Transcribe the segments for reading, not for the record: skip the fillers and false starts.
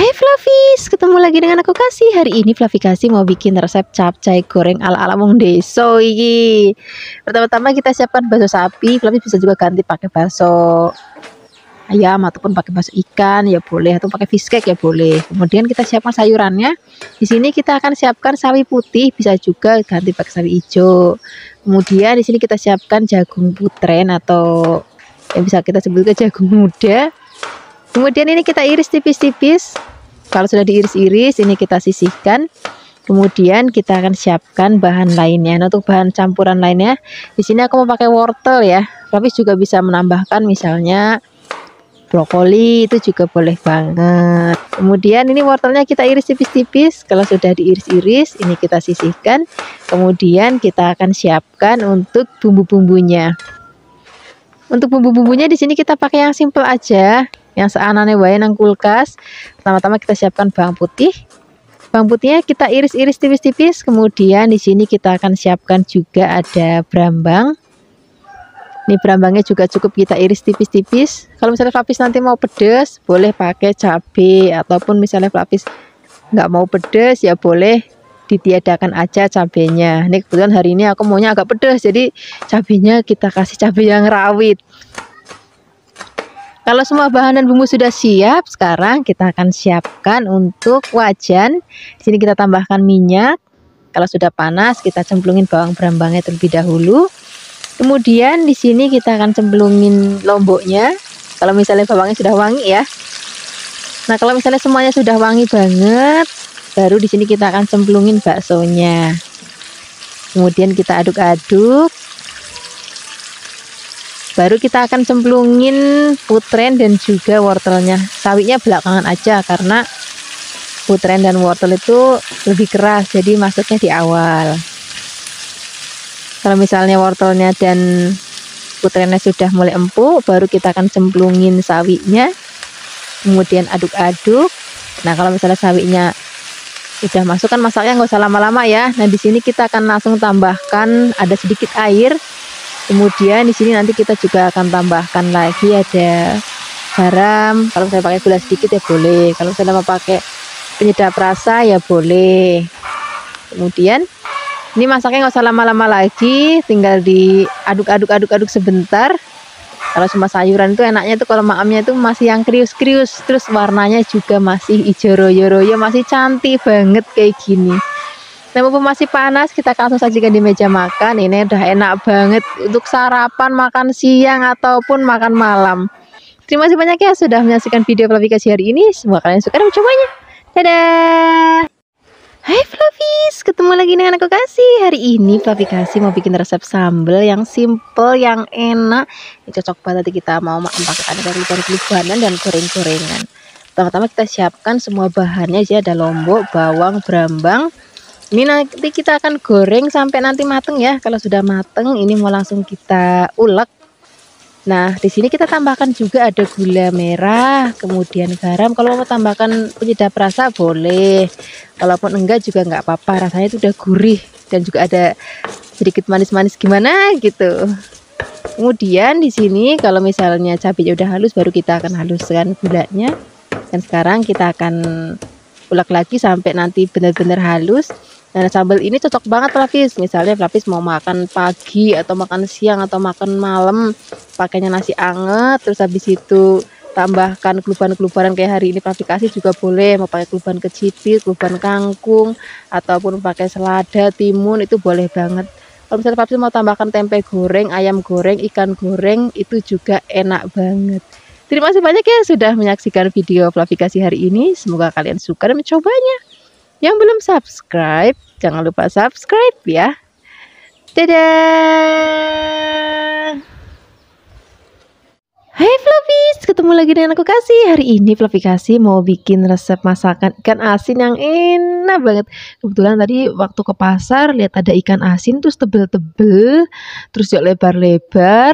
Hai Flavis, ketemu lagi dengan aku Kasih. Hari ini Flavi Kasih mau bikin resep capcay goreng ala-ala wong deso iki. Pertama-tama kita siapkan bakso sapi. Flavis bisa juga ganti pakai bakso ayam ataupun pakai bakso ikan ya boleh, atau pakai fish cake ya boleh. Kemudian kita siapkan sayurannya. Di sini kita akan siapkan sawi putih, bisa juga ganti pakai sawi hijau. Kemudian di sini kita siapkan jagung putren atau yang bisa kita sebut jagung muda. Kemudian ini kita iris tipis-tipis. Kalau sudah diiris-iris, ini kita sisihkan. Kemudian kita akan siapkan bahan lainnya. Nah, untuk bahan campuran lainnya, di sini aku mau pakai wortel ya. Tapi juga bisa menambahkan misalnya brokoli, itu juga boleh banget. Kemudian ini wortelnya kita iris tipis-tipis. Kalau sudah diiris-iris, ini kita sisihkan. Kemudian kita akan siapkan untuk bumbu-bumbunya. Untuk bumbu-bumbunya di sini kita pakai yang simple aja, yang seanane wae nang kulkas. Pertama-tama kita siapkan bawang putih. Bawang putihnya kita iris-iris tipis-tipis. Kemudian di sini kita akan siapkan juga ada brambang. Ini brambangnya juga cukup kita iris tipis-tipis. Kalau misalnya Flavis nanti mau pedas, boleh pakai cabai, ataupun misalnya Flavis nggak mau pedas ya boleh ditiadakan aja cabenya. Ini kebetulan hari ini aku maunya agak pedas, jadi cabenya kita kasih cabai yang rawit. Kalau semua bahan dan bumbu sudah siap, sekarang kita akan siapkan untuk wajan. Di sini kita tambahkan minyak. Kalau sudah panas, kita cemplungin bawang brambangnya terlebih dahulu. Kemudian di sini kita akan cemplungin lomboknya. Kalau misalnya bawangnya sudah wangi ya. Nah, kalau misalnya semuanya sudah wangi banget, baru di sini kita akan cemplungin baksonya. Kemudian kita aduk-aduk. Baru kita akan cemplungin putren dan juga wortelnya. Sawinya belakangan aja karena putren dan wortel itu lebih keras, jadi masuknya di awal. Kalau misalnya wortelnya dan putrennya sudah mulai empuk, baru kita akan cemplungin sawinya. Kemudian aduk-aduk. Nah, kalau misalnya sawinya sudah masuk, kan masaknya nggak usah lama-lama ya. Nah, di sini kita akan langsung tambahkan ada sedikit air. Kemudian di sini nanti kita juga akan tambahkan lagi ada garam. Kalau saya pakai gula sedikit ya boleh. Kalau saya mau pakai penyedap rasa ya boleh. Kemudian ini masaknya nggak usah lama-lama lagi, tinggal diaduk-aduk sebentar. Kalau cuma sayuran itu enaknya tuh kalau maamnya itu masih yang krius-krius, terus warnanya juga masih hijau royo-royo, masih cantik banget kayak gini. Nah, mumpung masih panas, kita langsung sajikan di meja makan. Ini udah enak banget untuk sarapan, makan siang, ataupun makan malam. Terima kasih banyak ya sudah menyaksikan video Flavi Kasih hari ini. Semoga kalian suka dan mencobanya. Dadah! Hai Flavis, ketemu lagi dengan aku Kasih. Hari ini Flavi Kasih mau bikin resep sambal yang simple, yang enak. Ini cocok banget nanti kita mau makan pakai aneka kelubanan dan goreng-gorengan. Pertama-tama kita siapkan semua bahannya aja, ada lombok, bawang, brambang. Ini nanti kita akan goreng sampai nanti mateng ya. Kalau sudah mateng, ini mau langsung kita ulek. Nah, di sini kita tambahkan juga ada gula merah, kemudian garam. Kalau mau tambahkan penyedap rasa boleh. Kalaupun enggak juga enggak apa-apa. Rasanya itu udah gurih dan juga ada sedikit manis-manis gimana gitu. Kemudian di sini kalau misalnya cabenya udah halus, baru kita akan haluskan gulanya. Dan sekarang kita akan ulek lagi sampai nanti benar-benar halus. Nah, sambal ini cocok banget Flavis. Misalnya Flavis mau makan pagi atau makan siang atau makan malam, pakainya nasi anget, terus habis itu tambahkan keluban-kelubaran kayak hari ini Flavi Kasih juga boleh. Mau pakai keluban kecipit, keluban kangkung, ataupun pakai selada, timun, itu boleh banget. Kalau misalnya Flavis mau tambahkan tempe goreng, ayam goreng, ikan goreng, itu juga enak banget. Terima kasih banyak ya sudah menyaksikan video Flavi Kasih hari ini. Semoga kalian suka dan mencobanya. Yang belum subscribe, jangan lupa subscribe ya. Dadah. Hai Flavis, ketemu lagi dengan aku Kasih. Hari ini Flavi Kasih mau bikin resep masakan ikan asin yang enak banget. Kebetulan tadi waktu ke pasar lihat ada ikan asin terus tebel-tebel, terus juga lebar-lebar.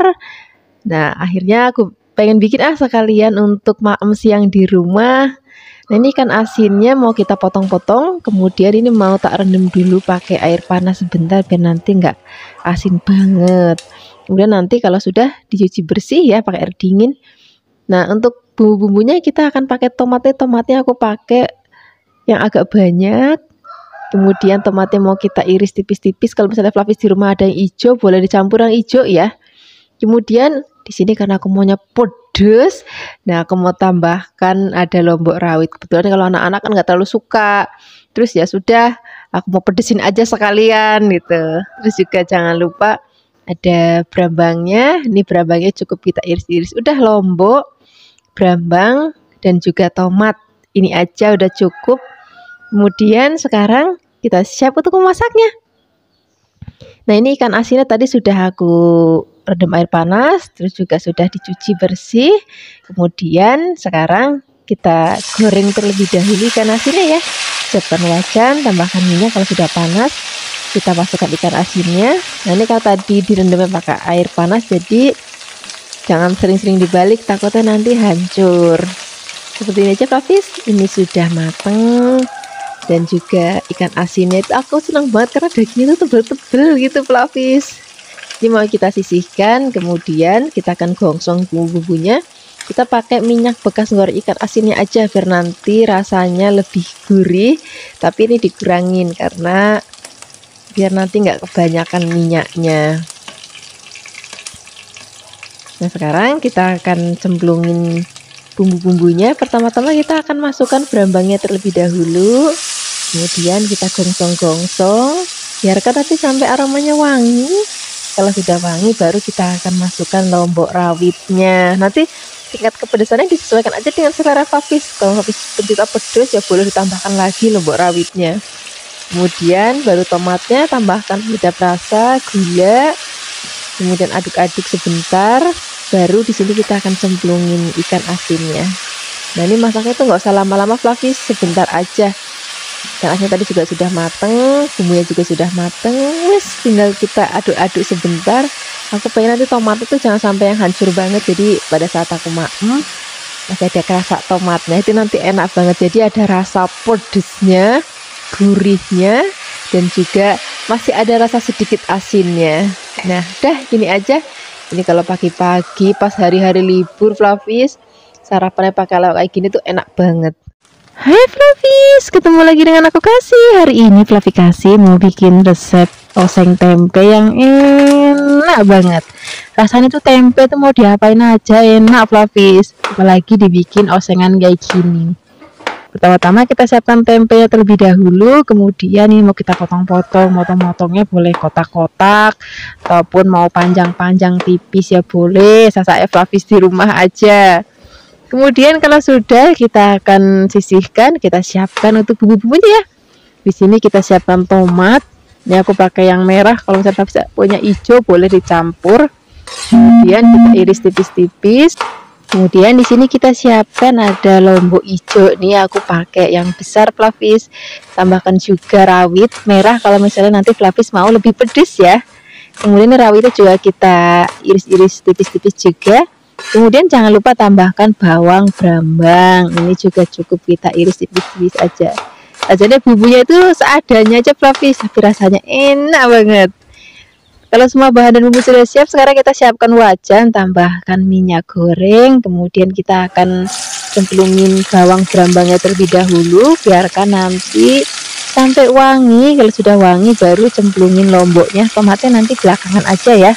Nah, akhirnya aku pengen bikin sekalian untuk maem siang di rumah. Nah, ini ikan asinnya mau kita potong-potong, kemudian ini mau tak rendam dulu pakai air panas sebentar biar nanti nggak asin banget. Kemudian nanti kalau sudah dicuci bersih ya pakai air dingin. Nah, untuk bumbu-bumbunya kita akan pakai tomatnya aku pakai yang agak banyak. Kemudian tomatnya mau kita iris tipis-tipis. Kalau misalnya Flavis di rumah ada yang hijau, boleh dicampur yang hijau ya. Kemudian di sini karena aku maunya pedes, nah aku mau tambahkan ada lombok rawit. Kebetulan kalau anak-anak kan nggak terlalu suka. Terus ya sudah, aku mau pedesin aja sekalian gitu. Terus juga jangan lupa ada brambangnya. Ini brambangnya cukup kita iris-iris. Udah lombok, brambang, dan juga tomat. Ini aja udah cukup. Kemudian sekarang kita siap untuk memasaknya. Nah, ini ikan asinnya tadi sudah aku rendam air panas, terus juga sudah dicuci bersih. Kemudian sekarang kita goreng terlebih dahulu ikan asinnya ya. Siapkan wajan, tambahkan minyak kalau sudah panas. Kita masukkan ikan asinnya. Nah, ini kalau tadi direndamnya pakai air panas, jadi jangan sering-sering dibalik, takutnya nanti hancur. Seperti ini aja Flavis, ini sudah mateng. Dan juga ikan asinnya itu aku senang banget karena dagingnya itu tebel-tebel gitu Flavis. Ini mau kita sisihkan, kemudian kita akan gongsong bumbu-bumbunya. Kita pakai minyak bekas goreng ikan asinnya aja biar nanti rasanya lebih gurih. Tapi ini dikurangin karena biar nanti nggak kebanyakan minyaknya. Nah, sekarang kita akan cemplungin bumbu-bumbunya. Pertama-tama kita akan masukkan brambangnya terlebih dahulu. Kemudian kita gongsong-gongsong, biarkan tapi sampai aromanya wangi. Kalau sudah wangi baru kita akan masukkan lombok rawitnya. Nanti tingkat kepedesannya disesuaikan aja dengan selera Flavis. Kalau Flavis pencinta pedas ya boleh ditambahkan lagi lombok rawitnya. Kemudian baru tomatnya, tambahkan penyedap rasa, gula. Kemudian aduk-aduk sebentar. Baru di sini kita akan cemplungin ikan asinnya. Nah, ini masaknya tuh nggak usah lama-lama Flavis, sebentar aja. Ikan asinnya tadi juga sudah mateng, bumbunya juga sudah mateng. Wes, tinggal kita aduk-aduk sebentar. Aku pengen nanti tomat itu jangan sampai yang hancur banget. Jadi pada saat aku makan masih ada rasa tomatnya, itu nanti enak banget. Jadi ada rasa pedesnya, gurihnya, dan juga masih ada rasa sedikit asinnya. Nah, udah gini aja. Ini kalau pagi-pagi pas hari-hari libur Flavis, sarapannya pakai lauk kayak gini tuh enak banget. Hai Flavis, ketemu lagi dengan aku Kasih. Hari ini Flavi Kasih mau bikin resep oseng tempe yang enak banget. Rasanya tuh tempe tuh mau diapain aja enak Flavis. Apalagi dibikin osengan kayak gini. Pertama-tama kita siapkan tempenya terlebih dahulu. Kemudian ini mau kita potong-potong. Potong-potongnya boleh kotak-kotak ataupun mau panjang-panjang tipis ya boleh. Sasaknya Flavis di rumah aja. Kemudian kalau sudah kita akan sisihkan, kita siapkan untuk bumbu-bumbunya ya. Di sini kita siapkan tomat. Ini aku pakai yang merah. Kalau misalnya bisa punya hijau boleh dicampur. Kemudian kita iris tipis-tipis. Kemudian di sini kita siapkan ada lombok hijau. Ini aku pakai yang besar Flavis. Tambahkan juga rawit merah kalau misalnya nanti Flavis mau lebih pedas ya. Kemudian rawitnya juga kita iris-iris tipis-tipis juga. Kemudian jangan lupa tambahkan bawang brambang. Ini juga cukup kita iris tipis-tipis aja. Jadi bumbunya itu seadanya aja Flavis, tapi rasanya enak banget. Kalau semua bahan dan bumbu sudah siap, sekarang kita siapkan wajan, tambahkan minyak goreng. Kemudian kita akan cemplungin bawang brambangnya terlebih dahulu, biarkan nanti sampai wangi. Kalau sudah wangi baru cemplungin lomboknya. Tomatnya nanti belakangan aja ya.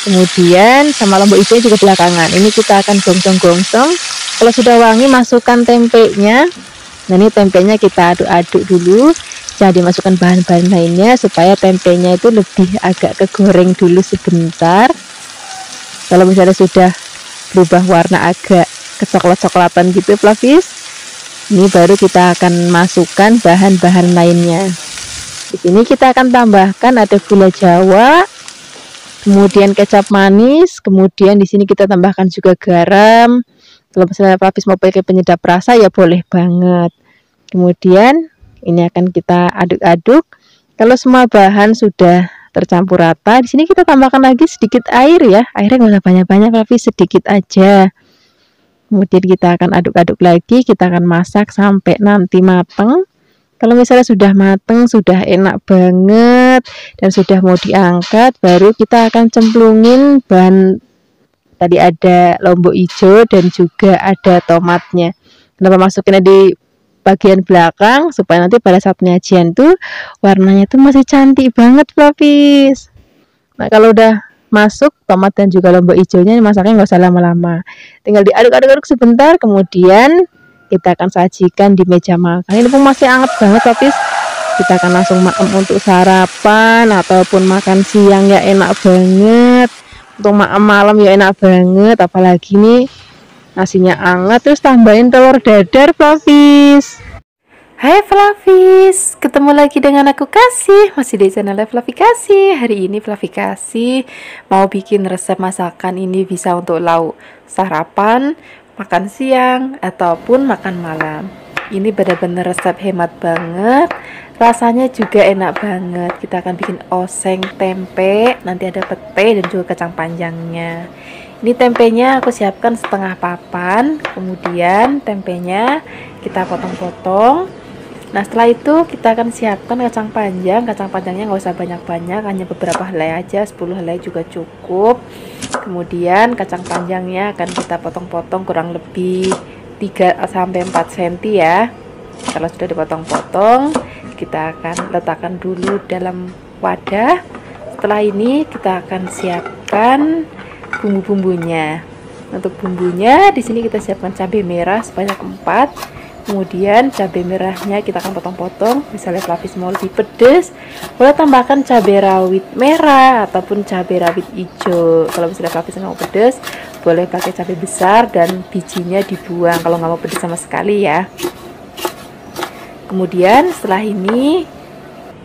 Kemudian sama lombok hijau juga belakangan. Ini kita akan gongsong-gongsong. Kalau sudah wangi masukkan tempenya. Nah, ini tempenya kita aduk-aduk dulu. Jangan dimasukkan bahan-bahan lainnya supaya tempenya itu lebih agak kegoreng dulu sebentar. Kalau misalnya sudah berubah warna agak kecoklat-coklatan gitu Flavis, ini baru kita akan masukkan bahan-bahan lainnya. Di sini kita akan tambahkan ada gula Jawa, kemudian kecap manis, kemudian di sini kita tambahkan juga garam. Kalau misalnya Flavis mau pakai penyedap rasa ya boleh banget. Kemudian ini akan kita aduk-aduk. Kalau semua bahan sudah tercampur rata, di sini kita tambahkan lagi sedikit air ya. Airnya nggak usah banyak-banyak, tapi sedikit aja. Kemudian kita akan aduk-aduk lagi. Kita akan masak sampai nanti mateng. Kalau misalnya sudah mateng, sudah enak banget dan sudah mau diangkat, baru kita akan cemplungin bahan tadi ada lombok hijau dan juga ada tomatnya. Kenapa masukinnya di bagian belakang? Supaya nanti pada saat penyajian tuh warnanya tuh masih cantik banget, Flavis. Nah, kalau udah masuk tomat dan juga lombok hijaunya, masaknya nggak usah lama-lama. Tinggal diaduk-aduk sebentar, kemudian kita akan sajikan di meja makan. Ini pun masih hangat banget, Flavis. Kita akan langsung makan untuk sarapan ataupun makan siang ya, enak banget. Untuk makan malam ya enak banget, apalagi nih nasinya hangat terus tambahin telur dadar, Flavis. Hai Flavis, ketemu lagi dengan aku Kasih, masih di channel Flavi Kasih. Hari ini Flavi Kasih mau bikin resep masakan ini bisa untuk lauk sarapan, makan siang, ataupun makan malam. Ini benar-benar resep hemat banget, rasanya juga enak banget. Kita akan bikin oseng tempe, nanti ada pete dan juga kacang panjangnya. Ini tempenya aku siapkan setengah papan, kemudian tempenya kita potong-potong. Nah, setelah itu kita akan siapkan kacang panjang. Kacang panjangnya nggak usah banyak-banyak, hanya beberapa helai aja, 10 helai juga cukup. Kemudian kacang panjangnya akan kita potong-potong kurang lebih 3-4 cm ya. Kalau sudah dipotong-potong, kita akan letakkan dulu dalam wadah. Setelah ini kita akan siapkan bumbu-bumbunya. Untuk bumbunya di sini kita siapkan cabai merah sebanyak 4. Kemudian cabai merahnya kita akan potong-potong. Misalnya Flavis mau lebih pedas, boleh tambahkan cabai rawit merah ataupun cabai rawit hijau. Kalau misalnya Flavis nggak mau pedas, boleh pakai cabai besar dan bijinya dibuang kalau nggak mau pedas sama sekali ya. Kemudian setelah ini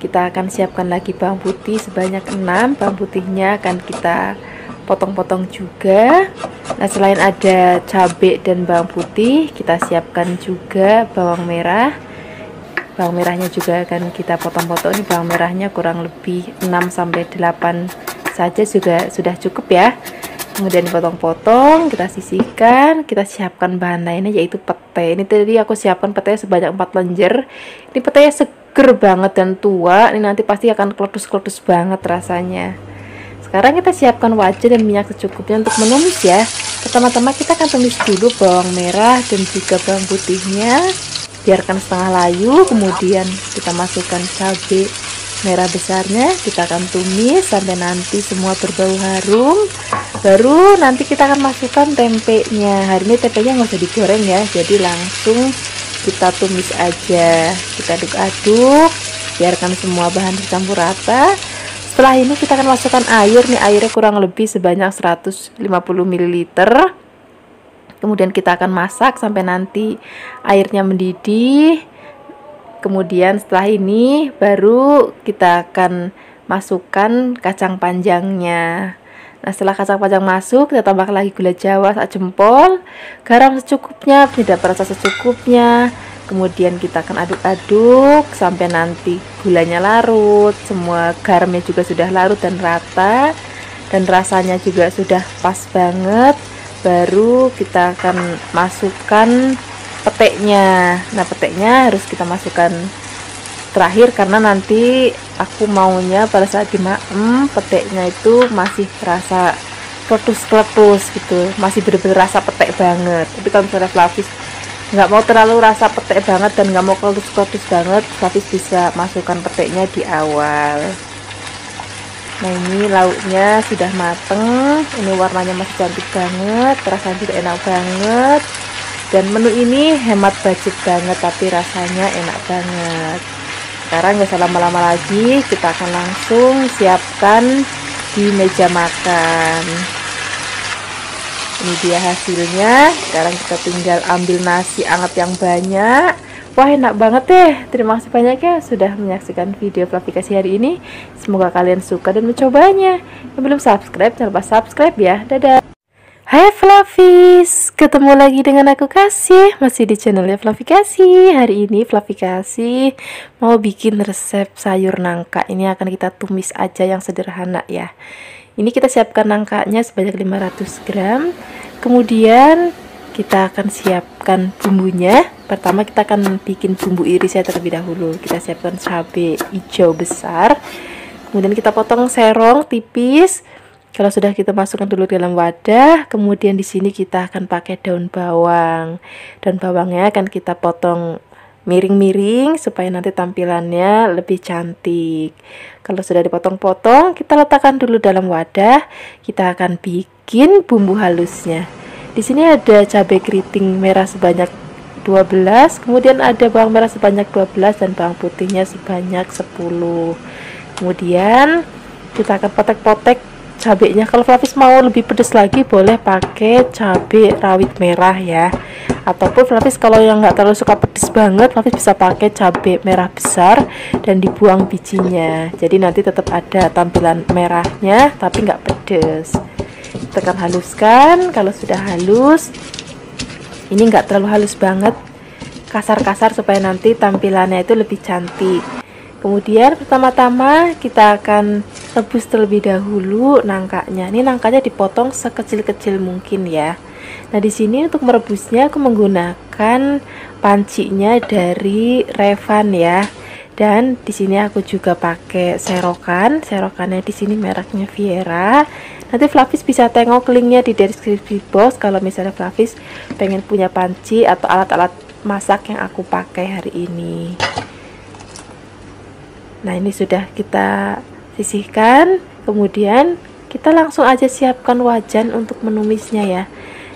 kita akan siapkan lagi bawang putih sebanyak 6. Bawang putihnya akan kita potong-potong juga. Nah, selain ada cabai dan bawang putih, kita siapkan juga bawang merah. Bawang merahnya juga akan kita potong-potong. Ini bawang merahnya kurang lebih 6-8 saja juga sudah cukup ya. Kemudian dipotong-potong, kita sisihkan, kita siapkan bahan lainnya yaitu pete. Ini tadi aku siapkan petenya sebanyak 4 lenjer. Ini petenya seger banget dan tua. Ini nanti pasti akan kletus-kletus banget rasanya. Sekarang kita siapkan wajan dan minyak secukupnya untuk menumis ya. Pertama-tama kita akan tumis dulu bawang merah dan juga bawang putihnya. Biarkan setengah layu, kemudian kita masukkan cabai merah besarnya. Kita akan tumis sampai nanti semua berbau harum. Baru nanti kita akan masukkan tempenya. Hari ini tempenya nggak usah digoreng ya, jadi langsung kita tumis aja. Kita aduk-aduk, biarkan semua bahan tercampur rata. Setelah ini kita akan masukkan air nih, airnya kurang lebih sebanyak 150 ml. Kemudian kita akan masak sampai nanti airnya mendidih. Kemudian setelah ini baru kita akan masukkan kacang panjangnya. Nah, setelah kacang panjang masuk, kita tambahkan lagi gula jawa sak jempol, garam secukupnya, penyedap rasa secukupnya. Kemudian kita akan aduk-aduk sampai nanti gulanya larut, semua garamnya juga sudah larut dan rata, dan rasanya juga sudah pas banget. Baru kita akan masukkan peteknya. Nah, peteknya harus kita masukkan terakhir karena nanti aku maunya pada saat dimaem peteknya itu masih terasa kletus-kletus gitu, masih bener-bener rasa petek banget. Tapi kalau misalnya Flavis nggak mau terlalu rasa petek banget dan nggak mau kletus-kletus banget, Flavis bisa masukkan peteknya di awal. Nah, ini lauknya sudah mateng, ini warnanya masih cantik banget, rasanya juga enak banget, dan menu ini hemat budget banget tapi rasanya enak banget. Sekarang nggak usah lama-lama lagi, kita akan langsung siapkan di meja makan. Ini dia hasilnya. Sekarang kita tinggal ambil nasi hangat yang banyak. Wah, enak banget deh. Terima kasih banyak ya sudah menyaksikan video Flavi Kasih hari ini. Semoga kalian suka dan mencobanya. Yang belum subscribe, jangan lupa subscribe ya. Dadah. Hai Flavis, ketemu lagi dengan aku Kasih, masih di channelnya Flavi Kasih. Hari ini Flavi Kasih mau bikin resep sayur nangka. Ini akan kita tumis aja yang sederhana ya. Ini kita siapkan nangkanya sebanyak 500 gram. Kemudian kita akan siapkan bumbunya. Pertama kita akan bikin bumbu irisnya terlebih dahulu. Kita siapkan cabai hijau besar. Kemudian kita potong serong tipis. Kalau sudah kita masukkan dulu dalam wadah, kemudian di sini kita akan pakai daun bawang. Daun bawangnya akan kita potong miring-miring supaya nanti tampilannya lebih cantik. Kalau sudah dipotong-potong, kita letakkan dulu dalam wadah. Kita akan bikin bumbu halusnya. Di sini ada cabai keriting merah sebanyak 12, kemudian ada bawang merah sebanyak 12 dan bawang putihnya sebanyak 10. Kemudian kita akan potek-potek cabenya. Kalau Flavis mau lebih pedas lagi boleh pakai cabai rawit merah ya, ataupun Flavis kalau yang nggak terlalu suka pedas banget, Flavis bisa pakai cabai merah besar dan dibuang bijinya, jadi nanti tetap ada tampilan merahnya tapi nggak pedas. Kita akan haluskan. Kalau sudah halus, ini nggak terlalu halus banget, kasar-kasar supaya nanti tampilannya itu lebih cantik. Kemudian pertama-tama kita akan rebus terlebih dahulu nangkanya. Ini nangkanya dipotong sekecil-kecil mungkin ya. Nah, di sini untuk merebusnya aku menggunakan pancinya dari Revan ya. Dan di sini aku juga pakai serokan. Serokannya di sini mereknya Viera. Nanti Flavis bisa tengok linknya di deskripsi box kalau misalnya Flavis pengen punya panci atau alat-alat masak yang aku pakai hari ini. Nah, ini sudah kita sisihkan. Kemudian kita langsung aja siapkan wajan untuk menumisnya ya.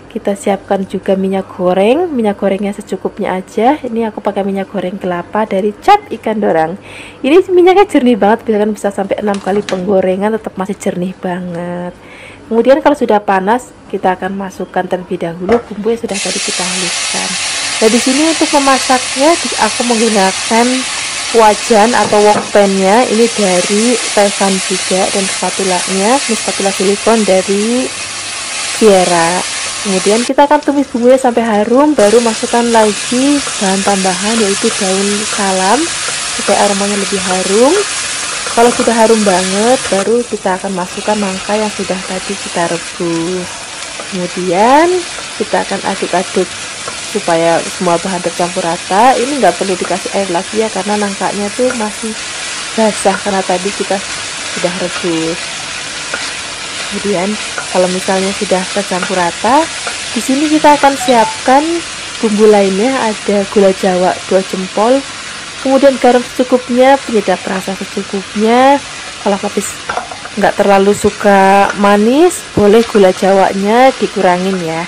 Kita siapkan juga minyak goreng. Minyak gorengnya secukupnya aja. Ini aku pakai minyak goreng kelapa dari Cap Ikan Dorang. Ini minyaknya jernih banget, bisa sampai 6 kali penggorengan tetap masih jernih banget. Kemudian kalau sudah panas, kita akan masukkan terlebih dahulu bumbu yang sudah tadi kita haluskan. Nah, di sini untuk memasaknya aku menggunakan wajan atau wokpannya ini dari Revan juga, dan spatulanya ini spatula silikon dari Viera. Kemudian kita akan tumis bumbunya sampai harum, baru masukkan lagi bahan tambahan yaitu daun salam supaya aromanya lebih harum. Kalau sudah harum banget, baru kita akan masukkan nangka yang sudah tadi kita rebus. Kemudian kita akan aduk-aduk supaya semua bahan tercampur rata. Ini nggak perlu dikasih air lagi ya, karena nangkanya tuh masih basah karena tadi kita sudah rebus. Kemudian kalau misalnya sudah tercampur rata, di sini kita akan siapkan bumbu lainnya. Ada gula jawa 2 jempol, kemudian garam secukupnya, penyedap rasa secukupnya. Kalau Flavis nggak terlalu suka manis, boleh gula jawanya dikurangin ya.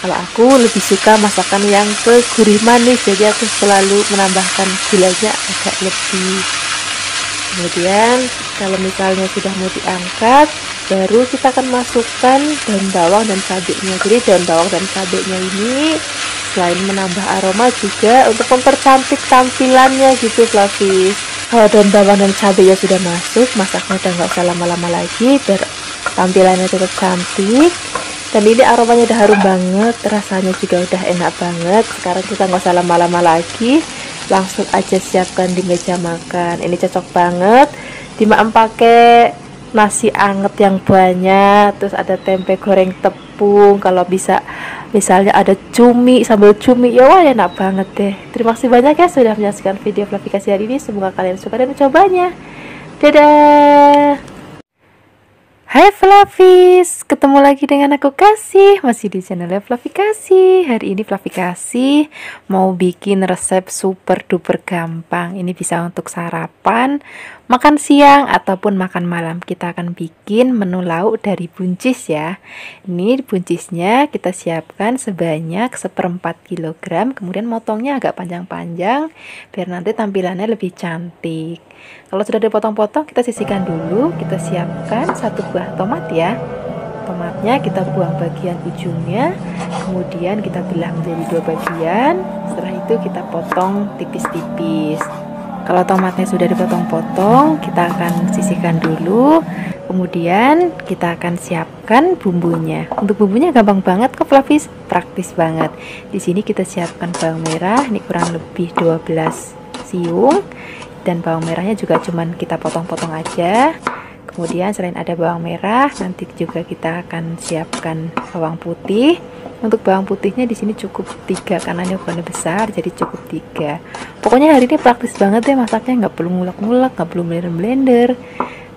Kalau aku lebih suka masakan yang ke gurih manis, jadi aku selalu menambahkan gulanya agak lebih. Kemudian kalau misalnya sudah mau diangkat, baru kita akan masukkan daun bawang dan cabenya. Jadi daun bawang dan cabenya ini selain menambah aroma juga untuk mempercantik tampilannya gitu Flavis. Kalau daun bawang dan cabenya sudah masuk, masaknya udah nggak usah lama-lama lagi biar tampilannya tetap cantik. Dan ini aromanya udah harum banget, rasanya juga udah enak banget. Sekarang kita nggak usah lama-lama lagi, langsung aja siapkan di meja makan. Ini cocok banget dimakan pakai nasi anget yang banyak, terus ada tempe goreng tepung, kalau bisa misalnya ada cumi, sambal cumi, ya wah enak banget deh. Terima kasih banyak ya sudah menyaksikan video Flavikasi hari ini, semoga kalian suka dan mencobanya. Dadah. Hai Flavis, ketemu lagi dengan aku Kasih, masih di channel Flavikasi. Hari ini Flavikasi mau bikin resep super duper gampang. Ini bisa untuk sarapan, makan siang, ataupun makan malam. Kita akan bikin menu lauk dari buncis ya. Ini buncisnya kita siapkan sebanyak 1/4 kg, kemudian motongnya agak panjang-panjang biar nanti tampilannya lebih cantik. Kalau sudah dipotong-potong, kita sisihkan dulu. Kita siapkan 1 buah tomat ya. Tomatnya kita buang bagian ujungnya, kemudian kita belah menjadi 2 bagian. Setelah itu kita potong tipis-tipis. Kalau tomatnya sudah dipotong-potong, kita akan sisihkan dulu. Kemudian kita akan siapkan bumbunya. Untuk bumbunya gampang banget kok Flavis, praktis banget. Di sini kita siapkan bawang merah, ini kurang lebih 12 siung. Dan bawang merahnya juga cuman kita potong-potong aja. Kemudian selain ada bawang merah, nanti juga kita akan siapkan bawang putih. Untuk bawang putihnya di sini cukup 3 karena ini ukurannya besar, jadi cukup 3. Pokoknya hari ini praktis banget deh masaknya, nggak perlu ngulek-ngulek, nggak perlu blender-blender.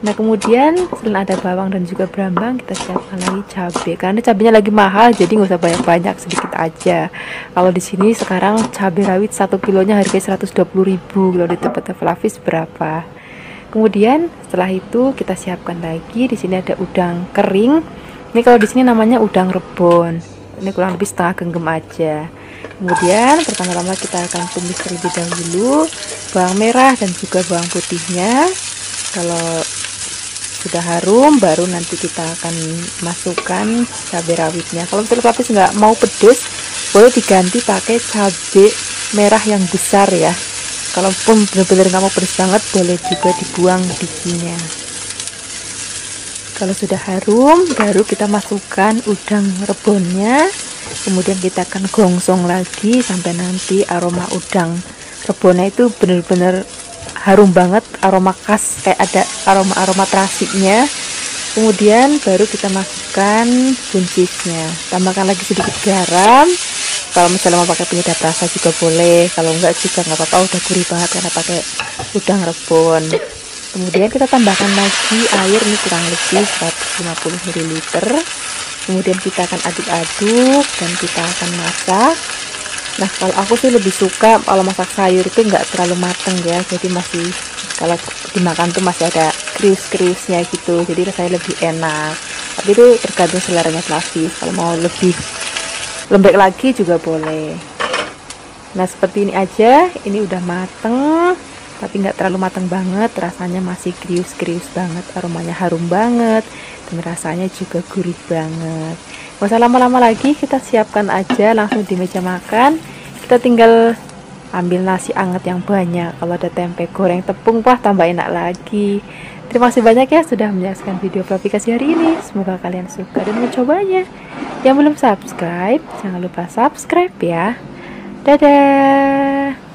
Nah kemudian selain ada bawang dan juga brambang, kita siapkan lagi cabai. Karena cabenya lagi mahal, jadi nggak usah banyak-banyak, sedikit aja. Kalau di sini sekarang cabai rawit 1 kilonya harganya 120.000. Kalau di tempatnya Flavis berapa? Kemudian setelah itu kita siapkan lagi. Di sini ada udang kering. Ini kalau di sini namanya udang rebon. Ini kurang lebih setengah genggam aja. Kemudian pertama-tama kita akan tumis terlebih dahulu bawang merah dan juga bawang putihnya. Kalau sudah harum, baru nanti kita akan masukkan cabai rawitnya. Kalau misalnya Flavis nggak mau pedes, boleh diganti pakai cabai merah yang besar ya. Kalaupun benar-benar nggak mau pedes banget, boleh juga dibuang bijinya. Kalau sudah harum, baru kita masukkan udang rebonnya. Kemudian kita akan gongsong lagi sampai nanti aroma udang rebonnya itu benar-benar harum banget, aroma khas, kayak ada aroma terasinya. Kemudian baru kita masukkan buncisnya, tambahkan lagi sedikit garam. Kalau misalnya mau pakai penyedap rasa juga boleh, kalau enggak juga nggak apa-apa, udah gurih banget karena pakai udang rebon. Kemudian kita tambahkan lagi air, ini kurang lebih 150 ml. Kemudian kita akan aduk-aduk dan kita akan masak. Nah kalau aku sih lebih suka kalau masak sayur itu nggak terlalu mateng ya, jadi masih kalau dimakan tuh masih ada krius-kriusnya gitu, jadi rasanya lebih enak. Tapi itu tergantung seleranya Flavis, kalau mau lebih lembek lagi juga boleh. Nah seperti ini aja, ini udah mateng tapi nggak terlalu mateng banget, rasanya masih krius-krius banget, aromanya harum banget dan rasanya juga gurih banget. Gak usah lama-lama lagi, kita siapkan aja langsung di meja makan. Kita tinggal ambil nasi anget yang banyak. Kalau ada tempe goreng tepung, wah tambah enak lagi. Terima kasih banyak ya sudah menyaksikan video aplikasi hari ini. Semoga kalian suka dan mencobanya. Yang belum subscribe, jangan lupa subscribe ya. Dadah.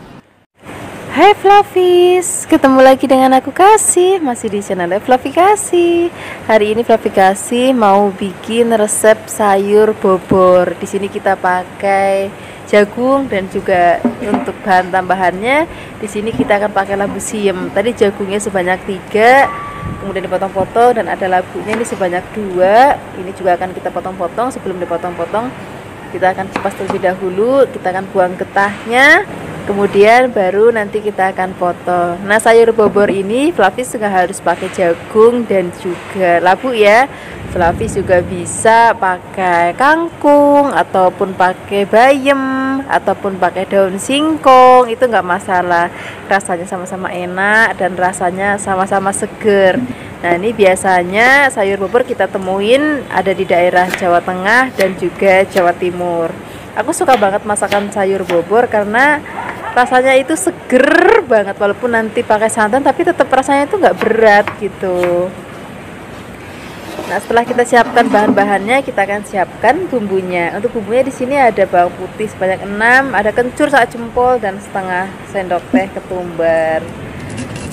Hai Flavis, ketemu lagi dengan aku Kasih, masih di channel Flavi Kasih. Hari ini Flavi Kasih mau bikin resep sayur bobor. Di sini kita pakai jagung dan juga untuk bahan tambahannya di sini kita akan pakai labu siam. Tadi jagungnya sebanyak 3, kemudian dipotong-potong, dan ada labunya ini sebanyak 2. Ini juga akan kita potong-potong. Sebelum dipotong-potong kita akan kupas terlebih dahulu, kita akan buang getahnya. Kemudian baru nanti kita akan potong. Nah sayur bobor ini Flavis nggak harus pakai jagung dan juga labu ya. Flavis juga bisa pakai kangkung ataupun pakai bayam ataupun pakai daun singkong, itu nggak masalah. Rasanya sama-sama enak dan rasanya sama-sama seger. Nah ini biasanya sayur bobor kita temuin ada di daerah Jawa Tengah dan juga Jawa Timur. Aku suka banget masakan sayur bobor karena rasanya itu seger banget, walaupun nanti pakai santan tapi tetap rasanya itu nggak berat gitu. Nah setelah kita siapkan bahan-bahannya, kita akan siapkan bumbunya. Untuk bumbunya di sini ada bawang putih sebanyak 6, ada kencur 1 jempol dan setengah sendok teh ketumbar.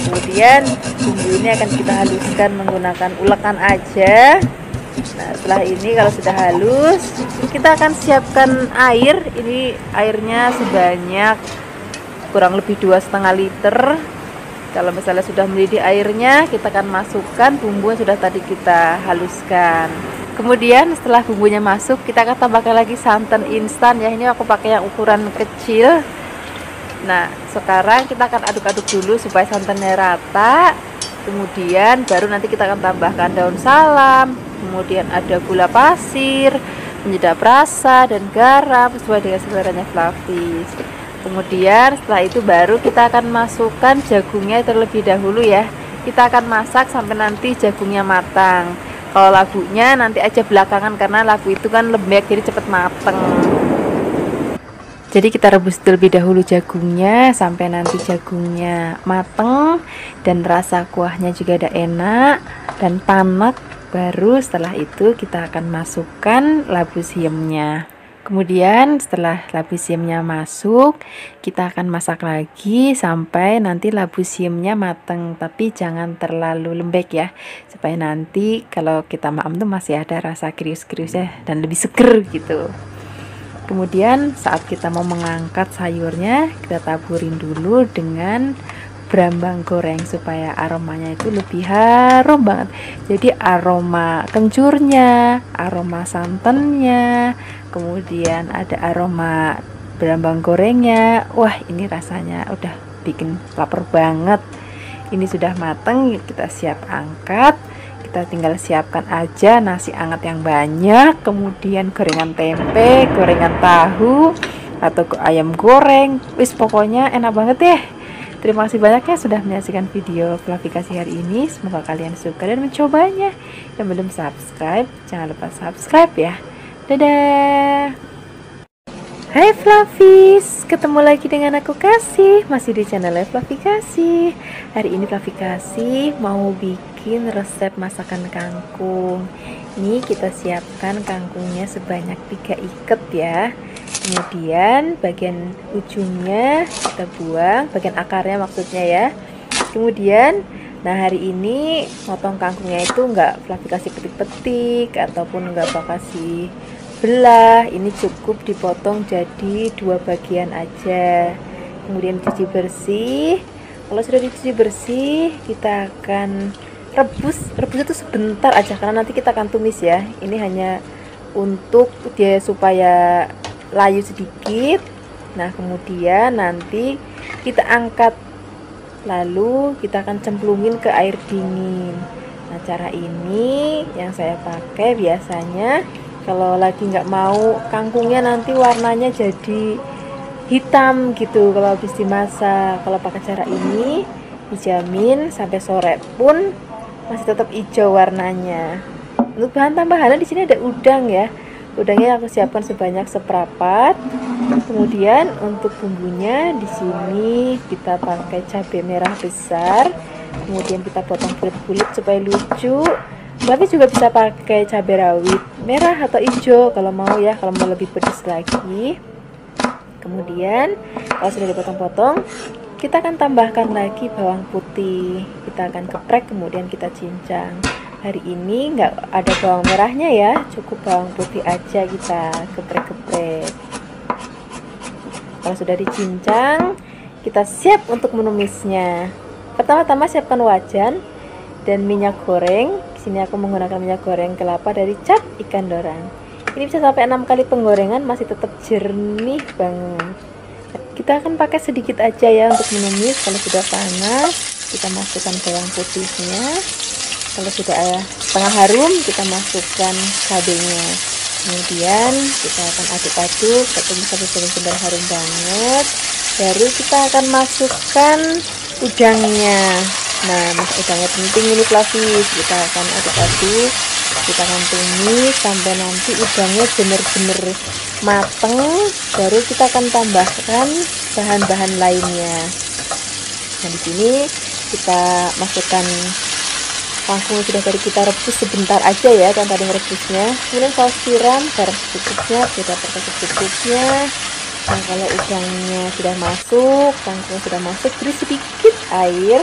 Kemudian bumbu ini akan kita haluskan menggunakan ulekan aja. Nah setelah ini kalau sudah halus, kita akan siapkan air. Ini airnya sebanyak kurang lebih 2,5 liter. Kalau misalnya sudah mendidih airnya, kita akan masukkan bumbu yang sudah tadi kita haluskan. Kemudian setelah bumbunya masuk, kita akan tambahkan lagi santan instan ya. Ini aku pakai yang ukuran kecil. Nah sekarang kita akan aduk-aduk dulu supaya santannya rata. Kemudian baru nanti kita akan tambahkan daun salam, kemudian ada gula pasir, penyedap rasa, dan garam sesuai dengan seleranya Flavis. Kemudian setelah itu baru kita akan masukkan jagungnya terlebih dahulu ya. Kita akan masak sampai nanti jagungnya matang. Kalau labunya nanti aja belakangan karena labu itu kan lembek jadi cepet mateng. Jadi kita rebus terlebih dahulu jagungnya sampai nanti jagungnya mateng dan rasa kuahnya juga udah enak dan panak. Baru setelah itu kita akan masukkan labu siamnya. Kemudian setelah labu siamnya masuk, kita akan masak lagi sampai nanti labu siamnya mateng, tapi jangan terlalu lembek ya, supaya nanti kalau kita makan tuh masih ada rasa krius-kriusnya dan lebih seger gitu. Kemudian saat kita mau mengangkat sayurnya, kita taburin dulu dengan brambang goreng supaya aromanya itu lebih harum banget. Jadi aroma kencurnya, aroma santannya, kemudian ada aroma brambang gorengnya. Wah, ini rasanya udah bikin lapar banget. Ini sudah mateng, kita siap angkat. Kita tinggal siapkan aja nasi anget yang banyak, kemudian gorengan tempe, gorengan tahu, atau ayam goreng. Wis, pokoknya enak banget deh. Terima kasih banyak ya sudah menyaksikan video Fluffy Kasih hari ini. Semoga kalian suka dan mencobanya. Yang belum subscribe, jangan lupa subscribe ya. Dadah. Hai Fluffies, ketemu lagi dengan aku Kasih, masih di channel Fluffy Kasih. Hari ini Fluffy Kasih mau bikin resep masakan kangkung. Ini kita siapkan kangkungnya sebanyak 3 ikat ya. Kemudian bagian ujungnya kita buang, bagian akarnya maksudnya ya. Kemudian, nah hari ini motong kangkungnya itu nggak Fluffy kasih petik-petik ataupun nggak kasih belah. Ini cukup dipotong jadi 2 bagian aja. Kemudian dicuci bersih. Kalau sudah dicuci bersih, kita akan rebus itu sebentar aja karena nanti kita akan tumis ya. Ini hanya untuk dia supaya layu sedikit. Nah, kemudian nanti kita angkat, lalu kita akan cemplungin ke air dingin. Nah, cara ini yang saya pakai biasanya kalau lagi nggak mau kangkungnya nanti warnanya jadi hitam gitu kalau habis dimasak. Kalau pakai cara ini dijamin sampai sore pun masih tetap hijau warnanya. Untuk bahan tambahannya di sini ada udang ya. Udangnya aku siapkan sebanyak seperempat. Kemudian untuk bumbunya di sini kita pakai cabai merah besar. Kemudian kita potong bulat-bulat supaya lucu. Tapi juga bisa pakai cabai rawit merah atau hijau kalau mau ya, kalau mau lebih pedas lagi. Kemudian kalau sudah dipotong-potong, kita akan tambahkan lagi bawang putih. Kita akan geprek kemudian kita cincang. Hari ini nggak ada bawang merahnya ya, cukup bawang putih aja, kita geprek-geprek. Kalau sudah dicincang, kita siap untuk menumisnya. Pertama-tama siapkan wajan dan minyak goreng. Di sini aku menggunakan minyak goreng kelapa dari Cap Ikan Dorang. Ini bisa sampai 6 kali penggorengan masih tetap jernih banget. Kita akan pakai sedikit aja ya untuk menumis. Kalau sudah panas, kita masukkan bawang putihnya. Kalau sudah setengah harum, kita masukkan cabenya. Kemudian kita akan aduk-aduk sampai benar-benar harum banget. Baru kita akan masukkan udangnya. Nah, udangnya penting ini Fluffies. Kita akan aduk-aduk, kita akan tumis sampai nanti udangnya benar-benar mateng. Baru kita akan tambahkan bahan-bahan lainnya. Nah, di sini kita masukkan kangkung sudah tadi kita rebus sebentar aja ya, kan tadi merebusnya. Kemudian saus tiram, garam secukupnya, beda pakai secukupnya. Nah, kalau udangnya sudah masuk, kangkung sudah masuk, beri sedikit air,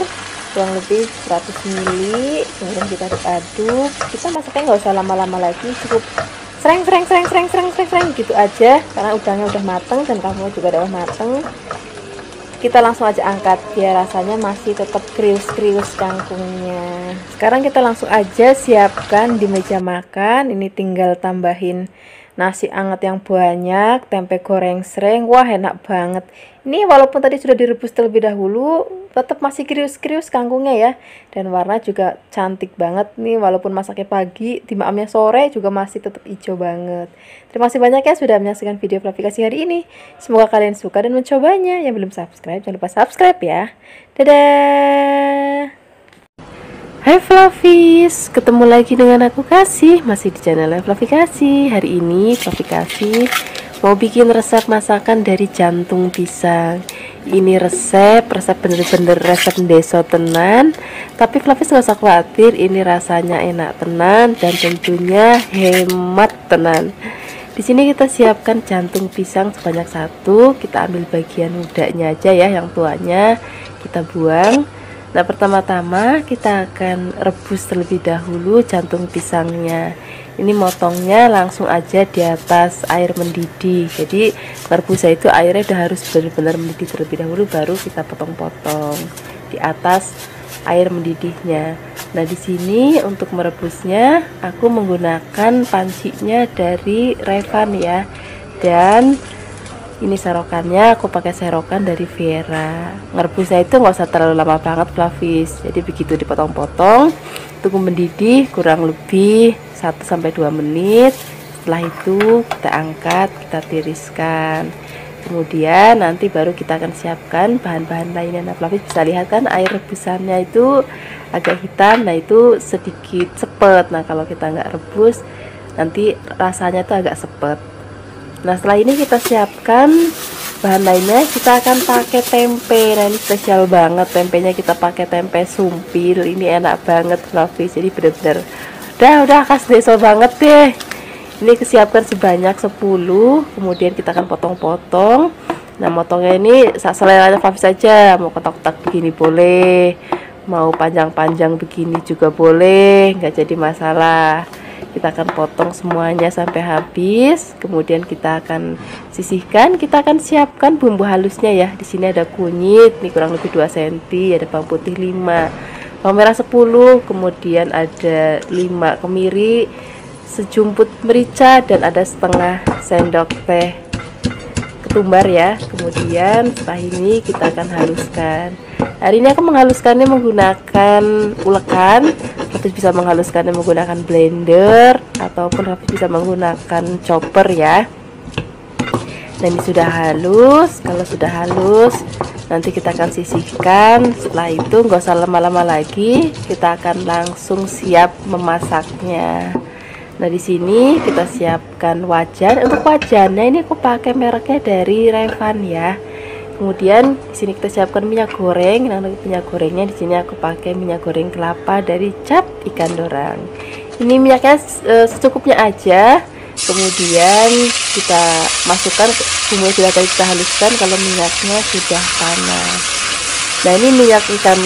kurang lebih 100 ml. Kemudian kita aduk-aduk. Kita masaknya nggak usah lama-lama lagi, cukup sereng gitu aja, karena udangnya udah mateng dan kangkungnya juga udah mateng. Kita langsung aja angkat biar rasanya masih tetap krius-krius kangkungnya. Sekarang kita langsung aja siapkan di meja makan. Ini tinggal tambahin nasi anget yang banyak, tempe goreng sreng. Wah, enak banget. Ini walaupun tadi sudah direbus terlebih dahulu, tetap masih krius-krius kangkungnya ya. Dan warna juga cantik banget nih, walaupun masaknya pagi, dimakamnya sore juga masih tetap hijau banget. Terima kasih banyak ya sudah menyaksikan video Fluffy Kasih hari ini. Semoga kalian suka dan mencobanya. Yang belum subscribe, jangan lupa subscribe ya. Dadah. Hai Fluffies, ketemu lagi dengan aku Kasih, masih di channel Fluffy Kasih. Hari ini Fluffy Kasih mau bikin resep masakan dari jantung pisang. Ini resep bener-bener resep deso tenan. Tapi Fluffies gak usah khawatir, ini rasanya enak tenan dan tentunya hemat tenan. Di sini kita siapkan jantung pisang sebanyak 1. Kita ambil bagian mudanya aja ya, yang tuanya kita buang. Nah, pertama-tama kita akan rebus terlebih dahulu jantung pisangnya. Ini motongnya langsung aja di atas air mendidih. Jadi merebusnya itu airnya udah harus benar-benar mendidih terlebih dahulu, baru kita potong-potong. di atas air mendidihnya. Nah, di sini untuk merebusnya aku menggunakan pancinya dari Revan ya. Dan ini serokannya aku pakai serokan dari Vera. Ngerebusnya itu nggak usah terlalu lama banget, Flavis. Jadi begitu dipotong-potong, tunggu mendidih kurang lebih 1-2 menit. Setelah itu kita angkat, kita tiriskan. Kemudian nanti baru kita akan siapkan bahan-bahan lainnya. Nah, Flavis bisa lihat kan air rebusannya itu agak hitam. Nah, itu sedikit sepet. Nah, kalau kita nggak rebus nanti rasanya tuh agak sepet. Nah, setelah ini kita siapkan bahan lainnya. Kita akan pakai tempe. Nah, ini spesial banget, tempenya kita pakai tempe sumpil. Ini enak banget, Flavis. Jadi bener-bener udah khas desa banget deh. Ini kesiapkan sebanyak 10. Kemudian kita akan potong-potong. Nah, motongnya ini selera Flavis saja. Mau kotak-kotak begini boleh, mau panjang-panjang begini juga boleh, nggak jadi masalah. Kita akan potong semuanya sampai habis. Kemudian kita akan sisihkan. Kita akan siapkan bumbu halusnya ya. Di sini ada kunyit, ini kurang lebih 2 cm, ada bawang putih 5, bawang merah 10, kemudian ada 5 kemiri, sejumput merica, dan ada setengah sendok teh ketumbar ya. Kemudian setelah ini kita akan haluskan. Hari ini aku menghaluskannya menggunakan ulekan. Habis bisa menghaluskannya menggunakan blender ataupun habis bisa menggunakan chopper ya. Dan ini sudah halus. Kalau sudah halus, nanti kita akan sisihkan. Setelah itu nggak usah lama-lama lagi, kita akan langsung siap memasaknya. Nah, di sini kita siapkan wajan. Untuk wajannya ini aku pakai mereknya dari Revan ya. Kemudian di sini kita siapkan minyak goreng. Nah, untuk minyak gorengnya di sini aku pakai minyak goreng kelapa dari Cap Ikan Dorang. Ini minyaknya secukupnya aja. Kemudian kita masukkan bumbu yang sudah tadi kita haluskan kalau minyaknya sudah panas. Nah, ini minyak ikan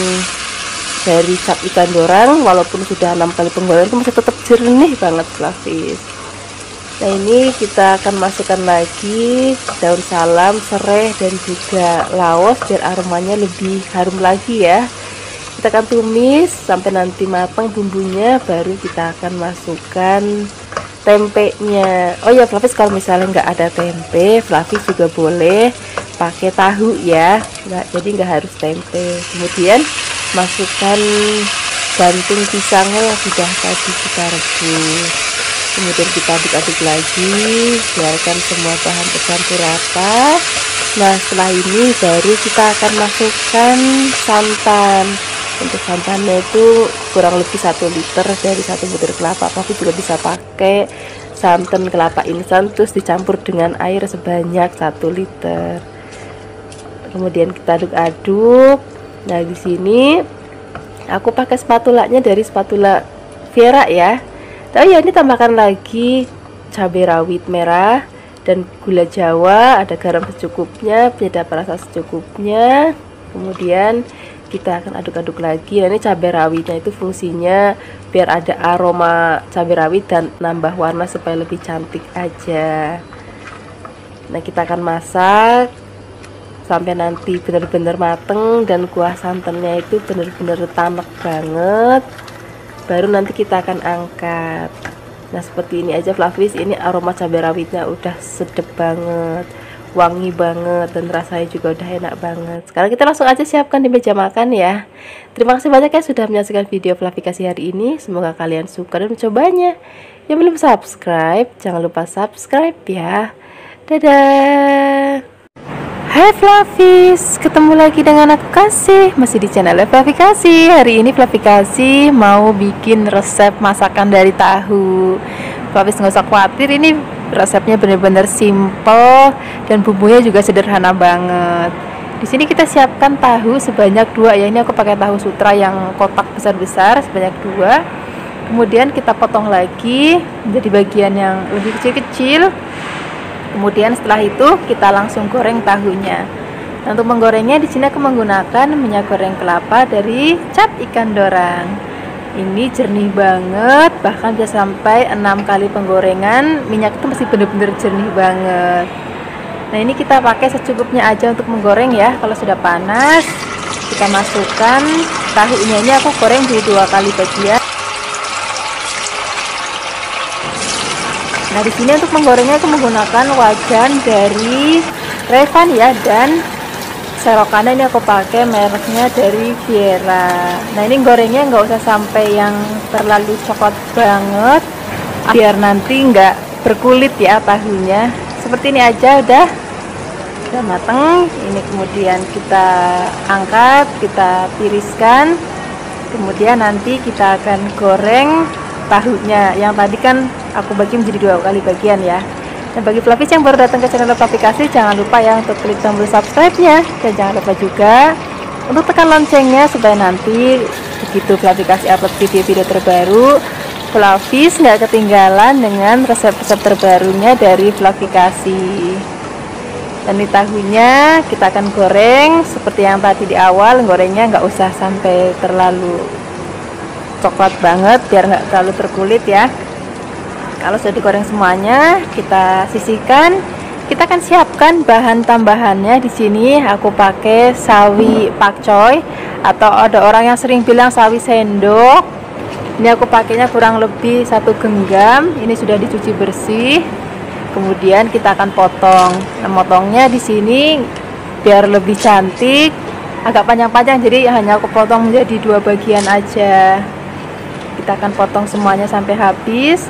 dari Cap Ikan Dorang, walaupun sudah 6 kali penggoreng itu masih tetap jernih banget, Flavis. Nah, ini kita akan masukkan lagi daun salam, serai, dan juga laos biar aromanya lebih harum lagi ya. Kita akan tumis sampai nanti matang bumbunya, baru kita akan masukkan tempenya. Oh ya, Flavis, kalau misalnya nggak ada tempe, Flavis juga boleh pakai tahu ya. Jadi nggak harus tempe. Kemudian masukkan jantung pisangnya yang sudah tadi kita rebus. Kemudian kita aduk-aduk lagi, biarkan semua bahan tercampur rata. Nah, setelah ini baru kita akan masukkan santan. Untuk santannya itu kurang lebih 1 liter dari 1 butir kelapa. Tapi juga bisa pakai santan kelapa instan terus dicampur dengan air sebanyak 1 liter. Kemudian kita aduk-aduk. Nah, di sini aku pakai spatulanya dari spatula Vera ya. Oh ya, ini tambahkan lagi cabai rawit merah dan gula jawa, ada garam secukupnya, penyedap rasa secukupnya. Kemudian kita akan aduk-aduk lagi. Nah, ini cabai rawitnya itu fungsinya biar ada aroma cabai rawit dan nambah warna supaya lebih cantik aja. Nah, kita akan masak sampai nanti benar-benar mateng dan kuah santannya itu benar-benar tanek banget. Baru nanti kita akan angkat. Nah, seperti ini aja, Flavis. Ini aroma cabai rawitnya udah sedap banget, wangi banget, dan rasanya juga udah enak banget. Sekarang kita langsung aja siapkan di meja makan ya. Terima kasih banyak ya sudah menyaksikan video Flavikasi hari ini. Semoga kalian suka dan mencobanya. Yang belum subscribe, jangan lupa subscribe ya. Dadah. Hai Flavis, ketemu lagi dengan aku Kasih, masih di channel Flavikasi. Hari ini Flavikasi mau bikin resep masakan dari tahu. Flavis nggak usah khawatir, ini resepnya bener-bener simple dan bumbunya juga sederhana banget. Di sini kita siapkan tahu sebanyak 2 ya. Ini aku pakai tahu sutra yang kotak besar-besar sebanyak 2. Kemudian kita potong lagi menjadi bagian yang lebih kecil-kecil. Kemudian setelah itu kita langsung goreng tahunya. Nah, untuk menggorengnya di sini aku menggunakan minyak goreng kelapa dari Cap Ikan Dorang. Ini jernih banget, bahkan bisa sampai 6 kali penggorengan. Minyak itu masih bener-bener jernih banget. Nah, ini kita pakai secukupnya aja untuk menggoreng ya. Kalau sudah panas, kita masukkan tahunya. Ini aku goreng di 2 kali bagian. Nah, di sini untuk menggorengnya aku menggunakan wajan dari Revan ya, dan serokannya ini aku pakai mereknya dari Viera. Nah, ini gorengnya nggak usah sampai yang terlalu coklat banget, biar nanti nggak berkulit ya tahunya. Seperti ini aja udah mateng. Ini kemudian kita angkat, kita tiriskan, kemudian nanti kita akan goreng tahunya. Yang tadi kan aku bagi menjadi 2 kali bagian ya. Dan bagi Flavis yang baru datang ke channel Flavikasi, jangan lupa ya untuk klik tombol subscribe-nya, dan jangan lupa juga untuk tekan loncengnya supaya nanti begitu Flavikasi upload video-video terbaru, Flavis nggak ketinggalan dengan resep-resep terbarunya dari Flavikasi. Dan di tahunya kita akan goreng seperti yang tadi di awal, gorengnya nggak usah sampai terlalu coklat banget biar nggak terlalu terkulit ya. Kalau sudah digoreng semuanya, kita sisihkan. Kita akan siapkan bahan tambahannya. Di sini aku pakai sawi pakcoy, atau ada orang yang sering bilang sawi sendok. Ini aku pakainya kurang lebih 1 genggam. Ini sudah dicuci bersih. Kemudian kita akan potong. Nah, motongnya di sini biar lebih cantik, agak panjang-panjang, jadi hanya aku potong menjadi 2 bagian aja. Kita akan potong semuanya sampai habis.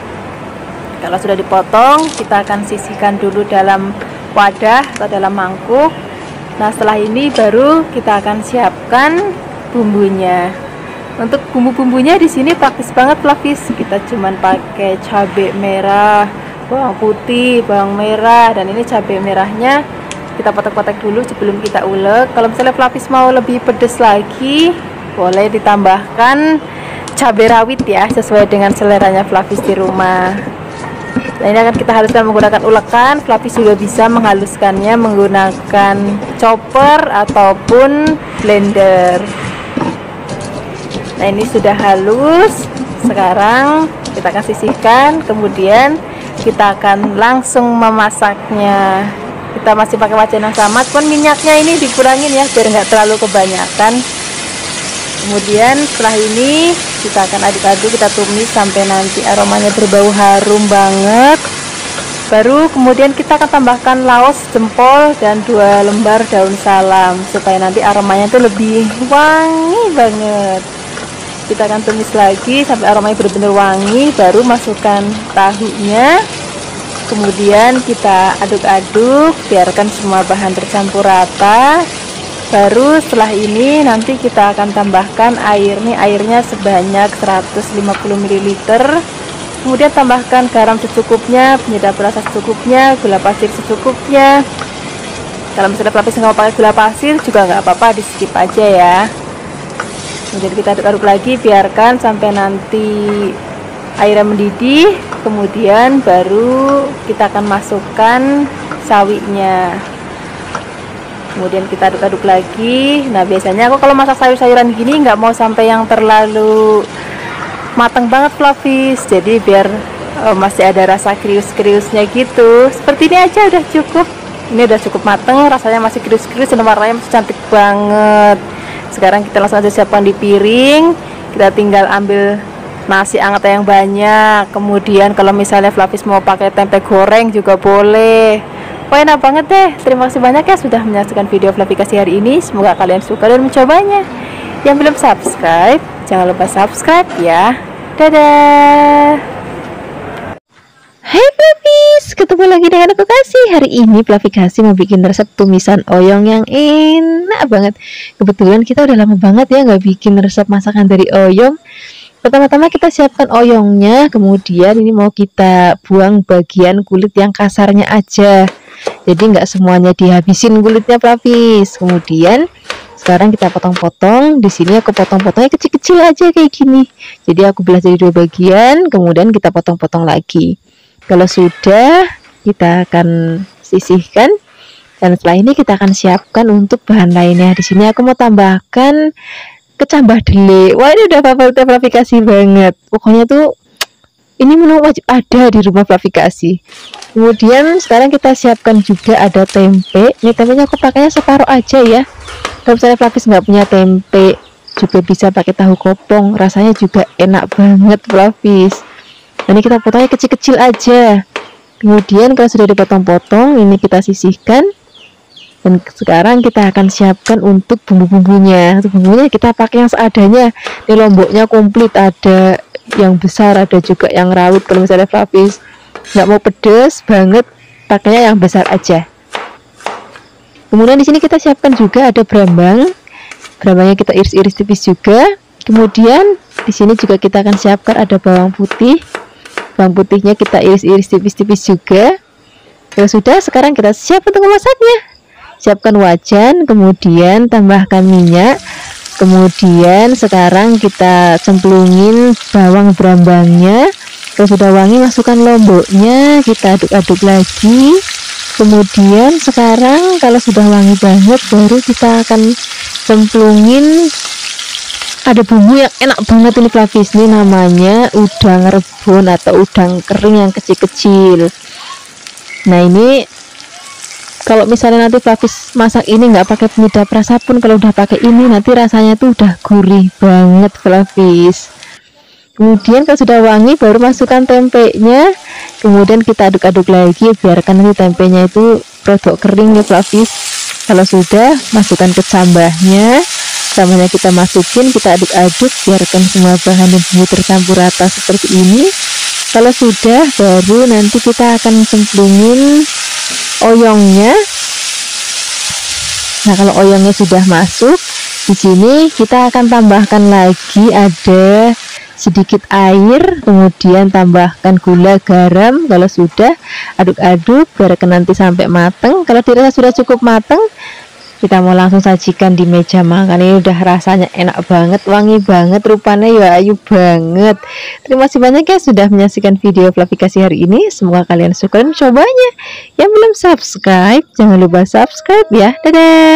Kalau sudah dipotong, kita akan sisihkan dulu dalam wadah atau dalam mangkuk. Nah, setelah ini baru kita akan siapkan bumbunya. Untuk bumbu-bumbunya di sini praktis banget Flavis. Kita cuman pakai cabai merah, bawang putih, bawang merah, dan ini cabai merahnya kita potek-potek dulu sebelum kita ulek. Kalau misalnya Flavis mau lebih pedas lagi, boleh ditambahkan cabai rawit ya, sesuai dengan seleranya Flavis di rumah. Nah, ini akan kita haluskan menggunakan ulekan. Flavis juga bisa menghaluskannya menggunakan chopper ataupun blender. Nah, ini sudah halus. Sekarang kita akan sisihkan, kemudian kita akan langsung memasaknya. Kita masih pakai wajan yang sama, cuman minyaknya ini dikurangin ya biar nggak terlalu kebanyakan. Kemudian setelah ini kita akan aduk-aduk, kita tumis sampai nanti aromanya berbau harum banget. Baru kemudian kita akan tambahkan laos jempol dan 2 lembar daun salam supaya nanti aromanya itu lebih wangi banget. Kita akan tumis lagi sampai aromanya benar-benar wangi, baru masukkan tahunya. Kemudian kita aduk-aduk, biarkan semua bahan tercampur rata. Baru setelah ini nanti kita akan tambahkan air. Nih airnya sebanyak 150 ml. Kemudian tambahkan garam secukupnya, penyedap rasa secukupnya, gula pasir secukupnya. Kalau misalnya Flavis nggak mau pakai gula pasir juga nggak apa-apa, di skip aja ya. Kemudian kita aduk-aduk lagi, biarkan sampai nanti airnya mendidih. Kemudian baru kita akan masukkan sawinya. Kemudian kita aduk-aduk lagi. Nah, biasanya aku kalau masak sayur-sayuran gini nggak mau sampai yang terlalu matang banget Flavis, jadi biar masih ada rasa krius-kriusnya gitu. Seperti ini aja udah cukup. Ini udah cukup matang, rasanya masih krius-krius dan warnanya masih cantik banget. Sekarang kita langsung aja siapkan di piring. Kita tinggal ambil nasi anget yang banyak. Kemudian kalau misalnya Flavis mau pakai tempe goreng juga boleh. Wah, enak banget deh. Terima kasih banyak ya sudah menyaksikan video Flavikasi hari ini. Semoga kalian suka dan mencobanya. Yang belum subscribe, jangan lupa subscribe ya. Dadah. Hai Flavis, ketemu lagi dengan aku Kasih. Hari ini Flavikasi mau bikin resep tumisan oyong yang enak banget. Kebetulan kita udah lama banget ya nggak bikin resep masakan dari oyong. Pertama-tama kita siapkan oyongnya, kemudian ini mau kita buang bagian kulit yang kasarnya aja. Jadi nggak semuanya dihabisin kulitnya Flavis. Kemudian sekarang kita potong-potong. Di sini aku potong-potongnya kecil-kecil aja kayak gini. Jadi aku belah jadi 2 bagian, kemudian kita potong-potong lagi. Kalau sudah, kita akan sisihkan. Dan setelah ini kita akan siapkan untuk bahan lainnya. Di sini aku mau tambahkan kecambah dele. Wah, ini udah favorit Flavikasi banget. Pokoknya tuh ini menu wajib ada di rumah Flavikasi. Kemudian sekarang kita siapkan juga ada tempe. Ini tempenya aku pakainya separuh aja ya, Kalau misalnya Flavis nggak punya tempe, juga bisa pakai tahu kopong, rasanya juga enak banget Flavis. Ini kita potongnya kecil-kecil aja. Kemudian kalau sudah dipotong-potong, ini kita sisihkan. Dan sekarang kita akan siapkan untuk bumbu-bumbunya. Untuk bumbunya kita pakai yang seadanya. Ini lomboknya komplit, ada yang besar, ada juga yang rawit. Kalau misalnya Flavis nggak mau pedes banget, pakainya yang besar aja. Kemudian di sini kita siapkan juga ada brambang. Brambangnya kita iris-iris tipis juga. Kemudian di sini juga kita akan siapkan ada bawang putih. Bawang putihnya kita iris-iris tipis-tipis juga. Kalau sudah, sekarang kita siap untuk memasaknya. Siapkan wajan, kemudian tambahkan minyak. Kemudian sekarang kita cemplungin bawang brambangnya. Kalau sudah wangi, masukkan lomboknya, kita aduk-aduk lagi. Kemudian sekarang kalau sudah wangi banget, baru kita akan cemplungin ada bumbu yang enak banget ini Flavis. Ini namanya udang rebon atau udang kering yang kecil-kecil. Nah ini kalau misalnya nanti Flavis masak ini nggak pakai penyedap rasa pun, kalau udah pakai ini nanti rasanya tuh udah gurih banget Flavis. Kemudian kalau sudah wangi, baru masukkan tempenya. Kemudian kita aduk-aduk lagi, biarkan nanti tempenya itu rodok kering ya Flavis. Kalau sudah, masukkan ke sambahnya. Sambahnya kita masukin, kita aduk-aduk, biarkan semua bahan dan bumbu tercampur rata seperti ini. Kalau sudah, baru nanti kita akan cemplungin oyongnya. Nah kalau oyongnya sudah masuk, di sini kita akan tambahkan lagi ada sedikit air, kemudian tambahkan gula, garam. Kalau sudah, aduk-aduk, biarkan nanti sampai matang. Kalau dirasa sudah cukup matang, kita mau langsung sajikan di meja makan. Ini udah rasanya enak banget, wangi banget, rupanya ya ayu banget. Terima kasih banyak ya sudah menyaksikan video Flavikasi hari ini. Semoga kalian suka dan mencobanya. Yang belum subscribe, jangan lupa subscribe ya. Dadah.